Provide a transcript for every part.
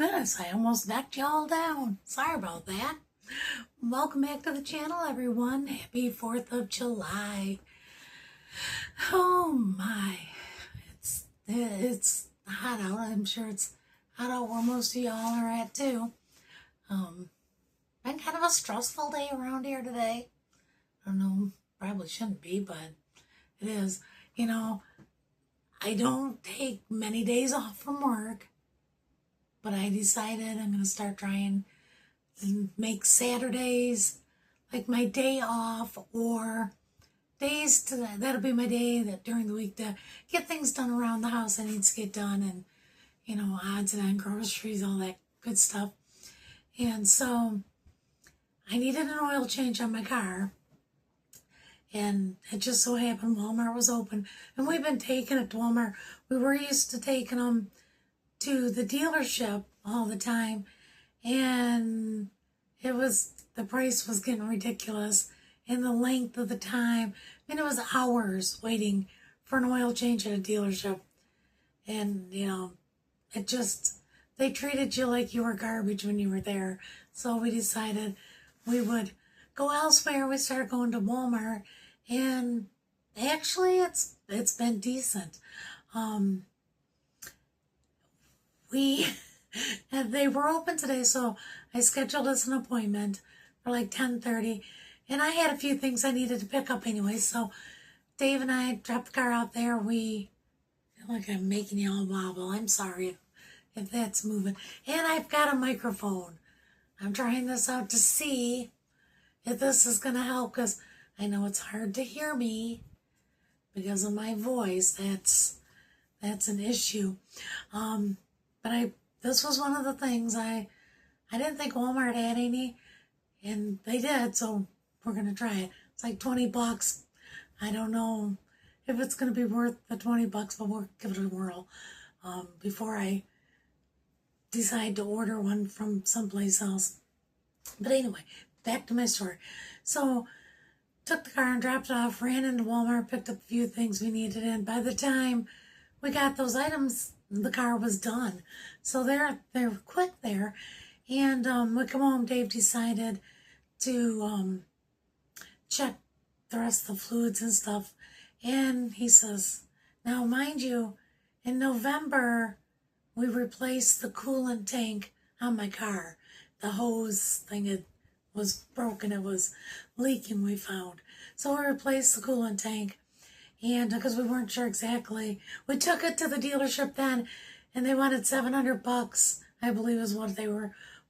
Goodness, I almost knocked you all down. Sorry about that. Welcome back to the channel, everyone. Happy 4th of July. Oh my, it's hot out. I'm sure it's hot out where most of y'all are at too. Been kind of a stressful day around here today. I don't know, probably shouldn't be, but it is. You know, I don't take many days off from work, but I decided I'm going to start trying to make Saturdays like my day off, or days that'll be my day that during the week to get things done around the house I need to get done, and odds and ends, groceries, all that good stuff. And so I needed an oil change on my car, and it just so happened Walmart was open, and we've been taking it to Walmart. We were used to taking them to the dealership all the time, and the price was getting ridiculous, and the length of the time. I mean, it was hours waiting for an oil change at a dealership, and they treated you like you were garbage when you were there. So we decided we would go elsewhere. We started going to Walmart, and actually it's been decent. They were open today, so I scheduled us an appointment for like 10:30, and I had a few things I needed to pick up anyway. So Dave and I dropped the car out there. We feel like I'm making you all wobble. I'm sorry if that's moving. And I've got a microphone. I'm trying this out to see if this is going to help, because I know it's hard to hear me because of my voice. That's an issue. But this was one of the things I didn't think Walmart had any, and they did, so we're gonna try it. It's like $20. I don't know if it's gonna be worth the $20, but we'll give it a whirl before I decide to order one from someplace else. But anyway, back to my story. So took the car and dropped it off, ran into Walmart, picked up a few things we needed, and by the time we got those items, the car was done. So they're quick there. And we come home, Dave decided to check the rest of the fluids and stuff. And he says, now mind you, in November, we replaced the coolant tank on my car. The hose thing was broken, it was leaking, we found. So we replaced the coolant tank. And because we weren't sure exactly, we took it to the dealership then, and they wanted $700, I believe is what they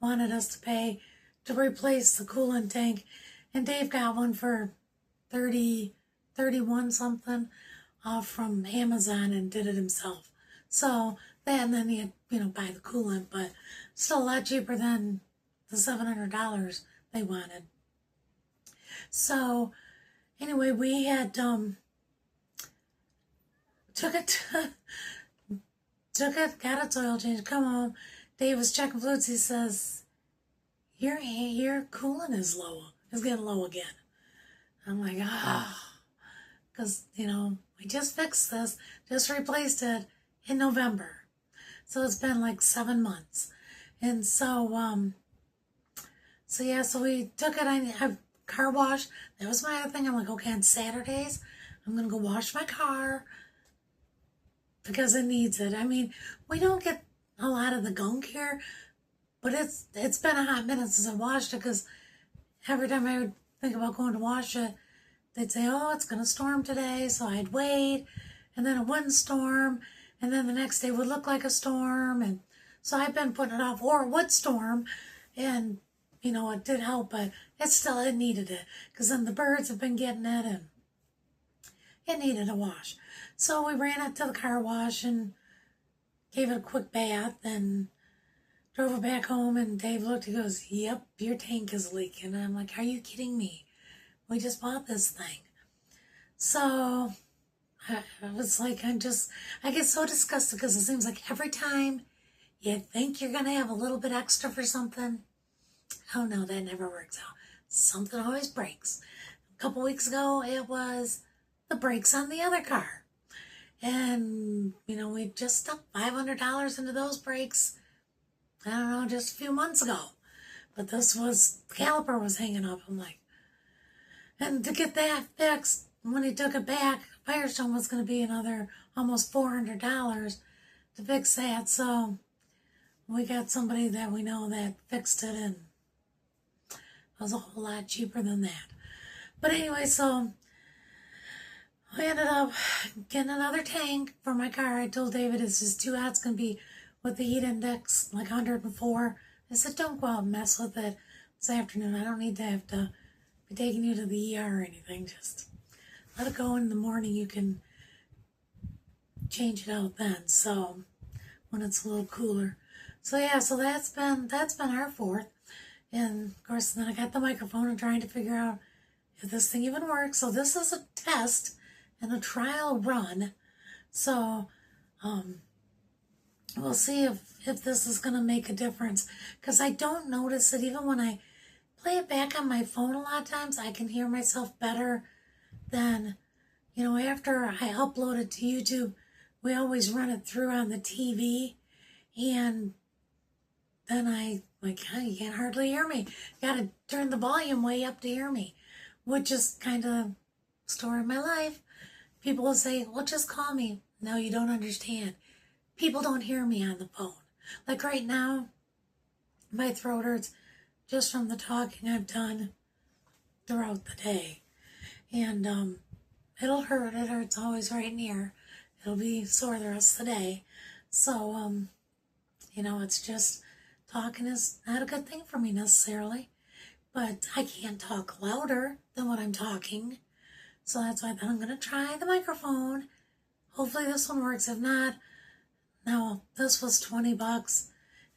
wanted us to pay to replace the coolant tank. And Dave got one for 31 something from Amazon and did it himself. So then he had, buy the coolant, but still a lot cheaper than the $700 they wanted. So anyway, we had took it, got its oil change, come home. Dave was checking fluids. He says, your coolant is low. It's getting low again. I'm like, because, we just fixed this, just replaced it in November. So it's been like 7 months. And so, so we took it. I have car wash. That was my other thing. I'm like, okay, on Saturdays, I'm going to go wash my car, because it needs it. I mean, we don't get a lot of the gunk here, but it's been a hot minute since I washed it, because every time I would think about going to wash it, they'd say, oh, it's going to storm today, so I'd wait, and then it wouldn't storm, and then the next day would look like a storm, and so I've been putting it off, or it would storm, and, it did help, but it needed it, because then the birds have been getting it, and it needed a wash. So we ran it to the car wash and gave it a quick bath and drove it back home. And Dave looked, he goes, yep, your tank is leaking. And I'm like, are you kidding me? We just bought this thing. So I was like, I get so disgusted, because it seems like every time you think you're going to have a little bit extra for something, oh no, that never works out. Something always breaks. A couple weeks ago, it was the brakes on the other car. And, we just stuck $500 into those brakes. I don't know, just a few months ago. But this was, the caliper was hanging up. I'm like, and to get that fixed, when he took it back, Firestone was going to be another almost $400 to fix that. So we got somebody that we know that fixed it, and it was a whole lot cheaper than that. But anyway, so I ended up getting another tank for my car. I told David it's just too hot. It's going to be with the heat index like 104. I said, don't go out and mess with it this afternoon. I don't need to have to be taking you to the ER or anything. Just let it go in the morning. You can change it out then. So when it's a little cooler. So yeah, so that's been our 4th. And of course, then I got the microphone and trying to figure out if this thing even works. So this is a test and a trial run. So we'll see if this is going to make a difference. Because I don't notice it even when I play it back on my phone a lot of times. I can hear myself better than, after I upload it to YouTube. We always run it through on the TV. And then you can't hardly hear me. Got to turn the volume way up to hear me. Which is kind of story of my life. People will say, well, just call me. No, you don't understand. People don't hear me on the phone. Like right now, my throat hurts just from the talking I've done throughout the day. And it'll hurt. It hurts always right near. It'll be sore the rest of the day. So, it's just talking is not a good thing for me necessarily. But I can't talk louder than what I'm talking. So that's why I'm going to try the microphone. Hopefully this one works. If not, now this was $20.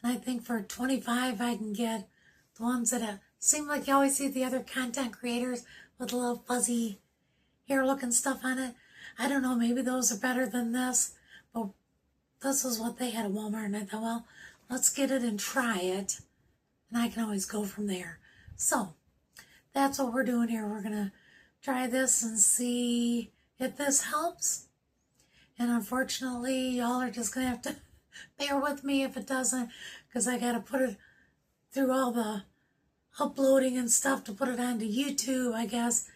And I think for $25 I can get the ones that seem like you always see the other content creators with a little fuzzy hair looking stuff on it. I don't know, maybe those are better than this. But this is what they had at Walmart. And I thought, well, let's get it and try it. And I can always go from there. So that's what we're doing here. We're going to try this and see if this helps. And unfortunately, y'all are just going to have to bear with me if it doesn't, because I got to put it through all the uploading and stuff to put it onto YouTube, I guess,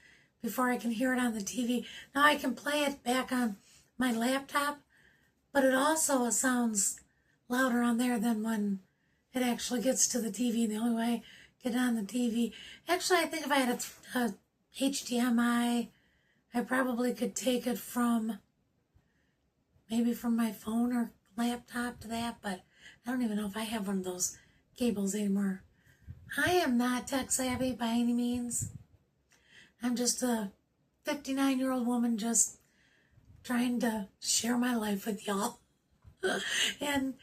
before I can hear it on the TV. Now I can play it back on my laptop, but it also sounds louder on there than when it actually gets to the TV. The only way to get it on the TV, actually, I think if I had a HDMI, I probably could take it from maybe from my phone or laptop to that, but I don't even know if I have one of those cables anymore. I am not tech savvy by any means. I'm just a 59-year-old woman just trying to share my life with y'all. And,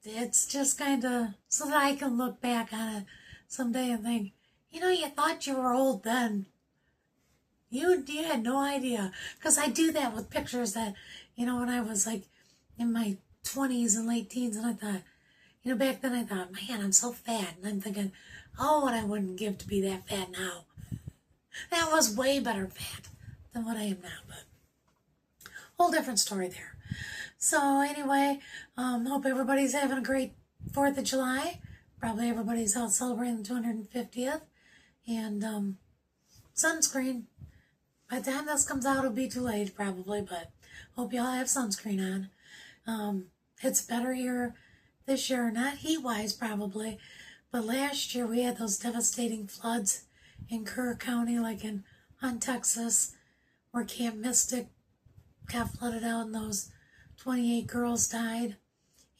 it's just kind of so that I can look back on it someday and think, you thought you were old then. You had no idea. Because I do that with pictures that, when I was like in my 20s and late teens, and I thought, back then I thought, man, I'm so fat. And I'm thinking, oh, what I wouldn't give to be that fat now. That was way better fat than what I am now, but whole different story there. So anyway, hope everybody's having a great 4th of July. Probably everybody's out celebrating the 250th. And sunscreen. By the time this comes out, it'll be too late probably, but hope y'all have sunscreen on. It's better here this year, not heat-wise probably, but last year we had those devastating floods in Kerr County, like in Texas, where Camp Mystic got flooded out and those 28 girls died.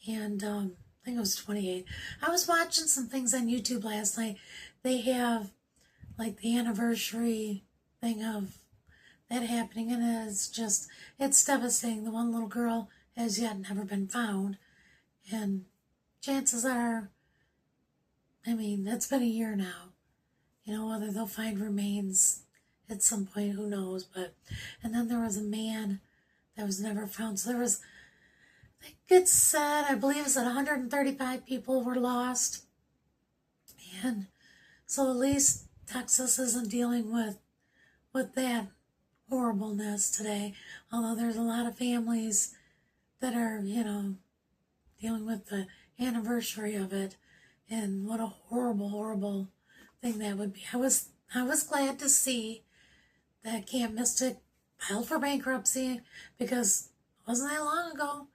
And I think it was 28. I was watching some things on YouTube last night. They have like the anniversary thing of that happening, and it's devastating. The one little girl has yet never been found, and chances are, it's been a year now. Whether they'll find remains at some point, who knows, and then there was a man that was never found. So there was, I think it said, I believe it said 135 people were lost, and so at least Texas isn't dealing with that horribleness today, although there's a lot of families that are, dealing with the anniversary of it, and what a horrible, horrible thing that would be. I was glad to see that Camp Mystic filed for bankruptcy, because it wasn't that long ago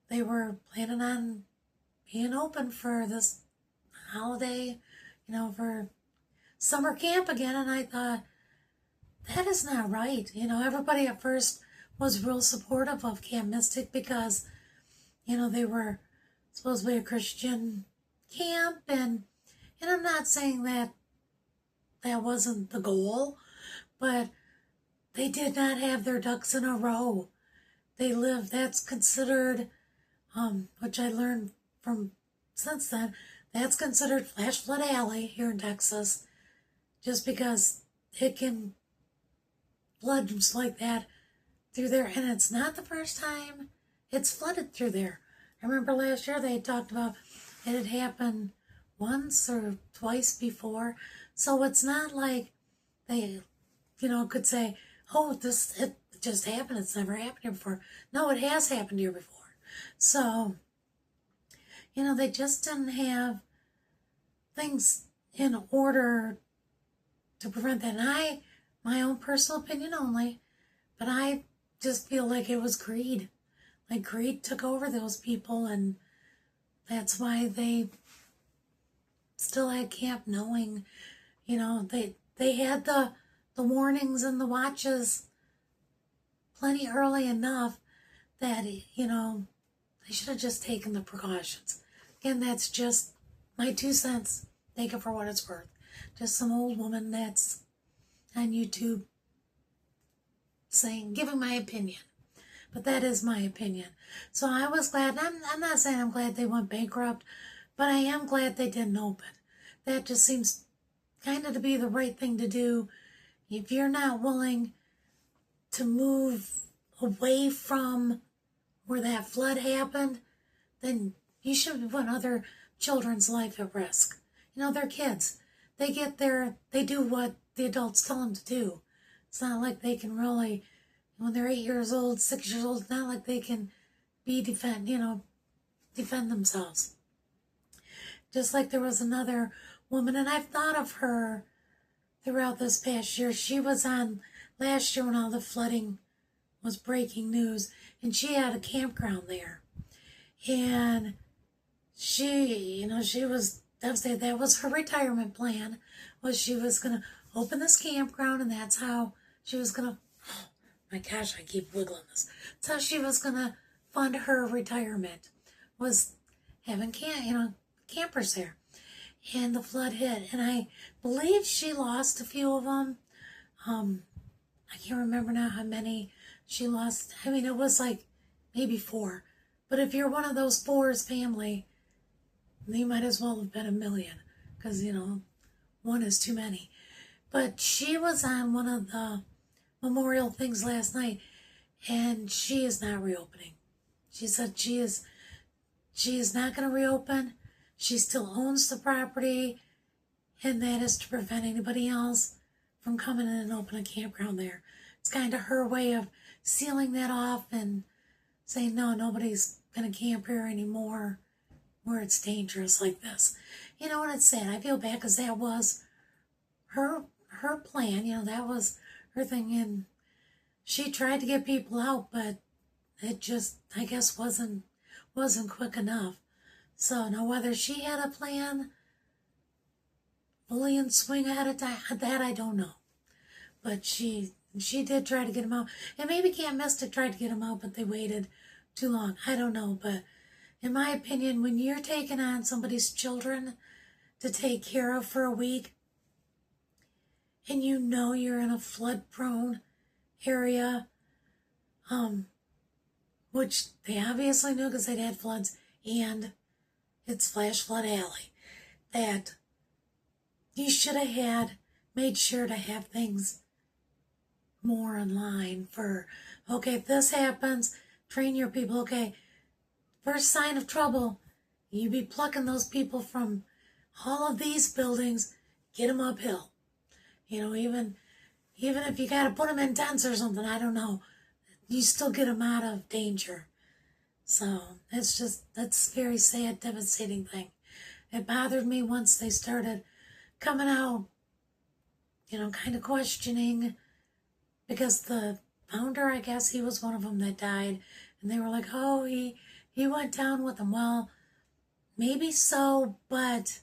they were planning on being open for this holiday, for summer camp again. And I thought, that is not right. Everybody at first was real supportive of Camp Mystic because, they were supposed to be a Christian camp. And I'm not saying that wasn't the goal, but they did not have their ducks in a row. That's considered, which I learned from since then, that's considered flash flood alley here in Texas, just because it can flood just like that through there. And it's not the first time it's flooded through there. I remember last year they talked about it had happened once or twice before. So it's not like they, could say, oh, it just happened. It's never happened here before. No, it has happened here before. So, they just didn't have things in order to prevent that. And my own personal opinion only, but I just feel like it was greed. Like greed took over those people, and that's why they still had camp, knowing, they had the warnings and the watches plenty early enough that, they should have just taken the precautions. Again, that's just my 2 cents. Take it for what it's worth. Just some old woman that's on YouTube giving my opinion. But that is my opinion. So I was glad. I'm not saying I'm glad they went bankrupt, but I am glad they didn't open. That just seems kind of to be the right thing to do. If you're not willing to move away from where that flood happened, then you shouldn't be putting other children's life at risk. They're kids. They do what the adults tell them to do. It's not like they can really, when they're 8 years old, 6 years old, it's not like they can defend themselves. Just like there was another woman, and I've thought of her throughout this past year. She was on last year when all the flooding was breaking news, and she had a campground there. And she was devastated. That was her retirement plan, was she was going to open this campground, and that's how she was going to, oh my gosh, I keep wiggling this. That's how she was going to fund her retirement, was having campers there. And the flood hit, and I believe she lost a few of them. I can't remember now how many she lost. I mean, it was like maybe 4. But if you're one of those 4's family, you might as well have been 1 million, because, 1 is too many. But she was on one of the memorial things last night, and she is not reopening. She said she is not going to reopen. She still owns the property, and that is to prevent anybody else from coming in and opening a campground there. It's kind of her way of sealing that off and saying, no, nobody's going to camp here anymore where it's dangerous like this. And it's sad. I feel bad, because that was her plan. That was her thing, and she tried to get people out, but it just, I guess, wasn't quick enough. So now whether she had a plan fully in swing ahead of time, that I don't know. But she did try to get him out. And maybe Camp Mystic tried to get him out, but they waited too long. I don't know. But in my opinion, when you're taking on somebody's children to take care of for a week, and you're in a flood-prone area, which they obviously knew because they'd had floods, and it's flash flood alley, that you should have made sure to have things more in line for, okay, if this happens, train your people. Okay, first sign of trouble, you be plucking those people from all of these buildings, get them uphill. Even if you got to put them in tents or something, I don't know, you still get them out of danger. So that's a very sad, devastating thing. It bothered me once they started coming out, kind of questioning, because the founder, I guess he was one of them that died, and they were like, oh, he went down with them. Well, maybe so, but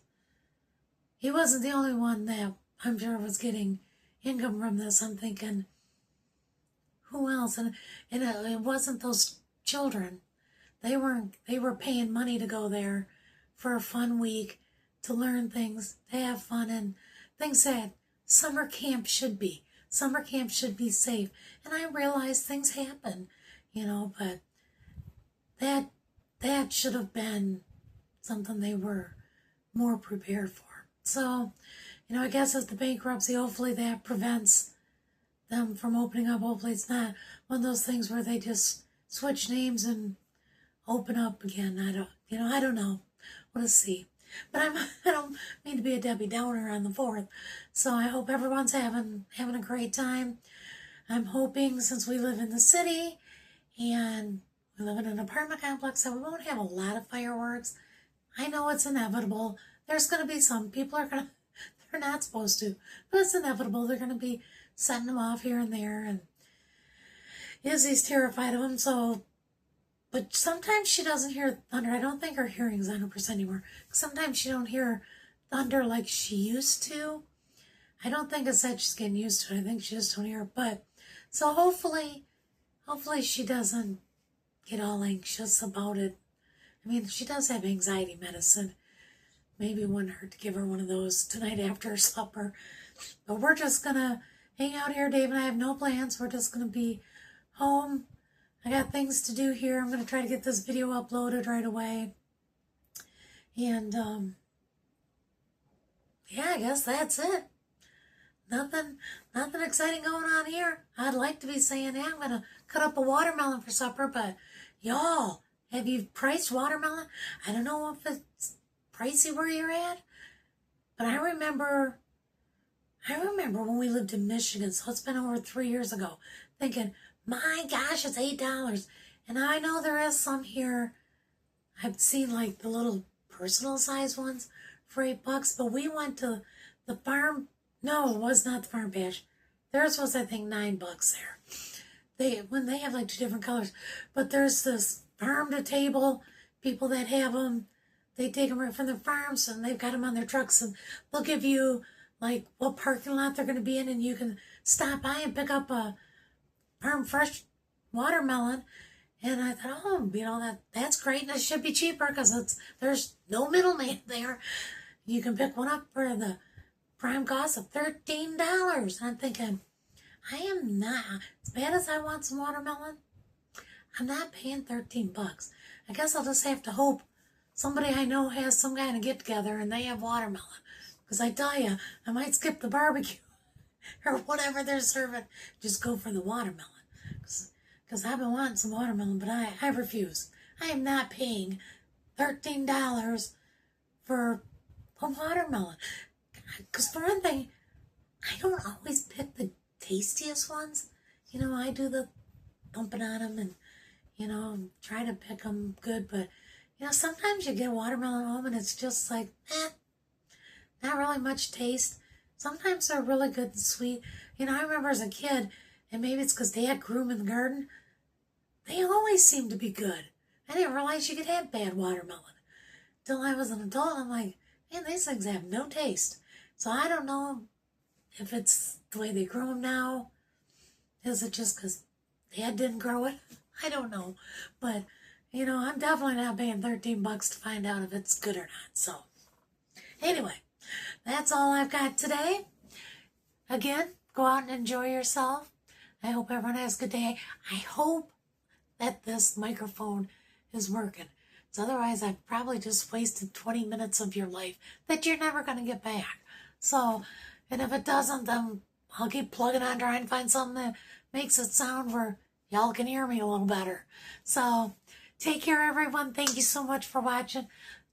he wasn't the only one that I'm sure was getting income from this. I'm thinking, who else? And it wasn't those children. They were paying money to go there for a fun week, to learn things, to have fun, and things that summer camp should be. Summer camp should be safe. And I realize things happen, but that should have been something they were more prepared for. So, I guess as the bankruptcy, hopefully that prevents them from opening up. Hopefully it's not one of those things where they just switch names and open up again. I don't know. We'll see. But I don't mean to be a Debbie Downer on the 4th. So I hope everyone's having a great time. I'm hoping, since we live in the city and we live in an apartment complex, that we won't have a lot of fireworks. I know it's inevitable. There's going to be some people they're not supposed to, but it's inevitable. They're going to be setting them off here and there, and Izzy's terrified of them, so, but sometimes she doesn't hear thunder. I don't think her hearing's 100% anymore. Sometimes she don't hear thunder like she used to. I don't think it's that she's getting used to it. I think she just don't hear it, but, so hopefully she doesn't get all anxious about it. I mean, she does have anxiety medicine. Maybe it wouldn't hurt to give her one of those tonight after supper. But we're just going to hang out here. Dave and I have no plans. We're just going to be home. I got things to do here. I'm going to try to get this video uploaded right away. And, yeah, I guess that's it. Nothing exciting going on here. I'd like to be saying, yeah, I'm going to cut up a watermelon for supper, but y'all, have you priced watermelon? I don't know if it's pricey where you're at, but I remember when we lived in Michigan, so it's been over 3 years ago, thinking, my gosh, it's $8. And I know there is some here. I've seen like the little personal size ones for $8, but we went to the farm. No, it was not the Farm Patch. Theirs was, I think, $9 there. When they have like 2 different colors, but there's this farm to table people that have them. They take them right from their farms, and they've got them on their trucks, and they'll give you like what parking lot they're going to be in, and you can stop by and pick up a farm fresh watermelon. And I thought, oh, that's great, and it should be cheaper because there's no middleman there. You can pick one up for the prime cost of $13. And I'm thinking, I am not, as bad as I want some watermelon, I'm not paying $13. I guess I'll just have to hope somebody I know has some kind of get-together and they have watermelon. Because I tell you, I might skip the barbecue or whatever they're serving, just go for the watermelon. Because I've been wanting some watermelon, but I refuse. I am not paying $13 for a watermelon. Because for one thing, I don't always pick the tastiest ones. I do the thumping on them and, try to pick them good. But, sometimes you get a watermelon home and it's just like, not really much taste. Sometimes they're really good and sweet. I remember as a kid, and maybe it's because Dad grew them in the garden, they always seemed to be good. I didn't realize you could have bad watermelon. Till I was an adult, I'm like, man, these things have no taste. So I don't know if it's the way they grow them now. Is it just because Dad didn't grow it? I don't know. But, I'm definitely not paying $13 to find out if it's good or not. So, anyway, that's all I've got today. Again, go out and enjoy yourself. I hope everyone has a good day. I hope that this microphone is working. So otherwise, I've probably just wasted 20 minutes of your life that you're never going to get back. So, and if it doesn't, then I'll keep plugging on, trying to find something that makes it sound where y'all can hear me a little better. So, take care, everyone. Thank you so much for watching.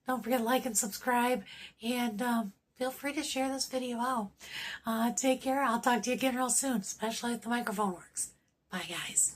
Don't forget to like and subscribe, and feel free to share this video out. Take care. I'll talk to you again real soon, especially if the microphone works. Bye, guys.